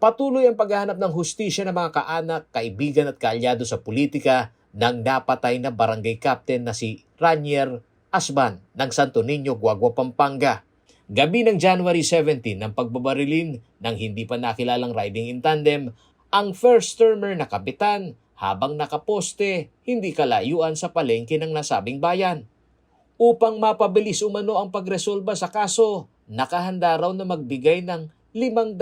Patuloy ang paghahanap ng hustisya ng mga kaanak, kaibigan at kaalyado sa politika ng napatay na barangay captain na si Ranier Asban ng Santo Niño, Guagua, Pampanga. Gabi ng January 17 ng pagbabarilin ng hindi pa nakilalang riding in tandem, ang first termer na kapitan habang nakaposte hindi kalayuan sa palengke ng nasabing bayan. Upang mapabilis umano ang pagresolba sa kaso, nakahanda raw na magbigay ng 500,000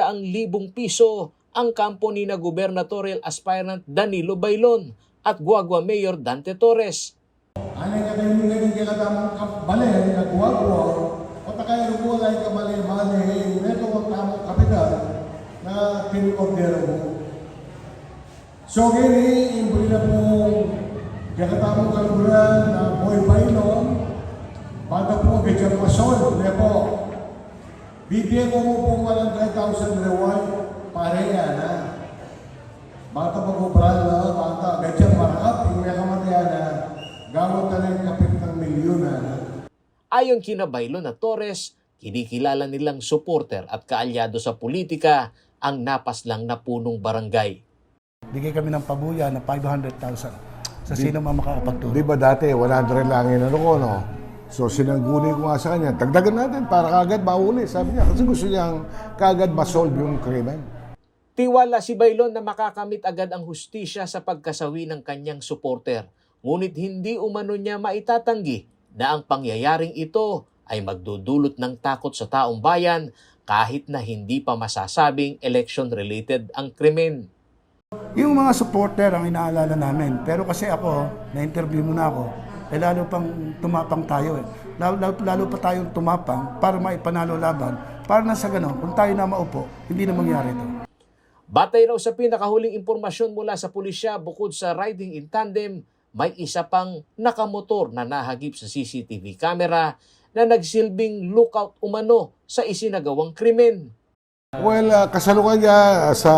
piso ang kampo ni na gubernatorial aspirant Danilo Bailon at Guagua Mayor Dante Torres. Anay ka tayo nila ng tamang balay na Guagua o takay rugulay ka balay-balay neto ang tamang kapital na tinukordero mo. So gini, imbuli na pong kakatamang kaluguran na Boy Bailon, bata po Gajang Masol, niya po. Bibigyan ko mo pong 100,000 reward, pareha na. Bata pa ko brala, bata, Gajang Marap, yung may kamatayan na, gawat na ng kapit ng milyon na. Ayon kina Bailon at Torres, kinikilala nilang supporter at kaalyado sa politika ang napaslang na punong barangay. Bigay kami ng pabuya na 500,000 sa sino man makakapagtulong. Di ba dati, 100 lang yun, ano ko, no? So sinangguni ko nga sa kanya, dagdagan natin para kagad mahuli, sabi niya. Kasi gusto niyang kagad masolve yung krimen. Tiwala si Bailon na makakamit agad ang hustisya sa pagkasawi ng kanyang supporter. Ngunit hindi umano niya maitatanggi na ang pangyayaring ito ay magdudulot ng takot sa taong bayan kahit na hindi pa masasabing election-related ang krimen. Yung mga supporter ang inaalala namin. Pero kasi ako, na-interview mo na ako, lalo pang tumapang tayo eh. Lalo pa tayong tumapang para maipanalo laban. Para na sa gano'n, kung tayo na maupo, hindi na mangyari ito. Batay raw sa pinakahuling impormasyon mula sa pulisya, bukod sa riding in tandem, may isa pang nakamotor na nahagip sa CCTV camera na nagsilbing lookout umano sa isinagawang krimen. Well, kasalukuyan niya sa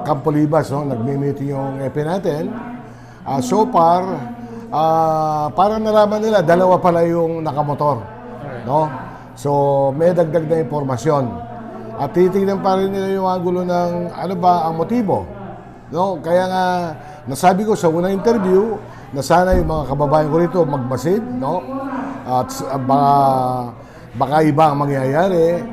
Campo Libas, no? Nagmi-meeting yung EP natin. So far, parang nalaman nila, dalawa pala yung nakamotor. No? So, may dagdag na impormasyon. At titignan pa rin nila yung angulo ng ano ba ang motibo. No? Kaya nga, nasabi ko sa unang interview, na sana yung mga kababayan ko rito magmasid, no? At baka iba ang mangyayari.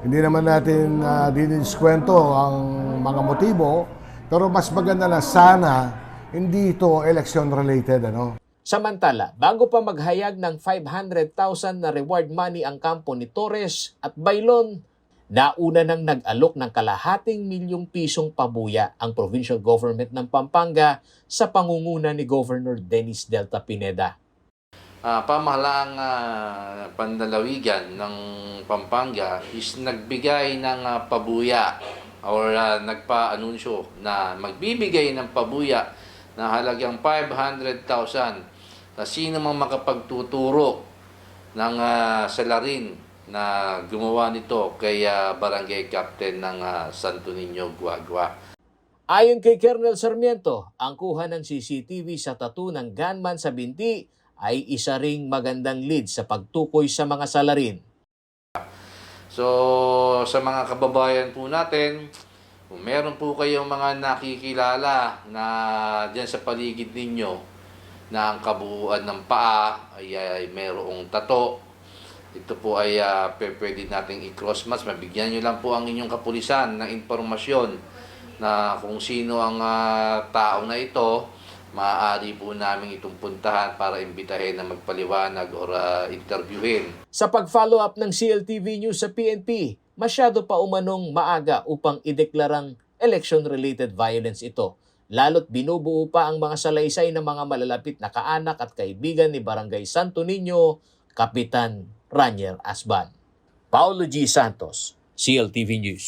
Hindi naman natin diniskwento ang mga motibo, pero mas maganda na sana hindi ito election-related, ano? Samantala, bago pa maghayag ng 500,000 na reward money ang kampo ni Torres at Bailon, nauna nang nag-alok ng kalahating milyong pisong pabuya ang provincial government ng Pampanga sa pangunguna ni Governor Dennis Delta Pineda. Pamahalaang pandalawigan ng Pampanga is nagbigay ng pabuya or nagpa-anunsyo na magbibigay ng pabuya na halagang 500,000 sa sino mang makapagtuturo ng salarin na gumawa nito kay barangay captain ng Santo Niño, Guagua. Ayon kay Colonel Sarmiento, ang kuha ng CCTV sa tattoo ng gunman sa binti ay isa ring magandang lead sa pagtukoy sa mga salarin. So, sa mga kababayan po natin, kung meron po kayong mga nakikilala na dyan sa paligid ninyo na ang kabuuan ng paa ay mayroong tato, ito po ay pwede nating i-cross-match. Mabigyan nyo lang po ang inyong kapulisan ng impormasyon na kung sino ang tao na ito, maaari po namin itong puntahan para imbitahin na magpaliwanag or interviewin. Sa pag-follow up ng CLTV News sa PNP, masyado pa umanong maaga upang ideklarang election-related violence ito. Lalo't binubuo pa ang mga salaysay ng mga malalapit na kaanak at kaibigan ni Barangay Santo Niño, Kapitan Ranier Asban. Paulo G. Santos, CLTV News.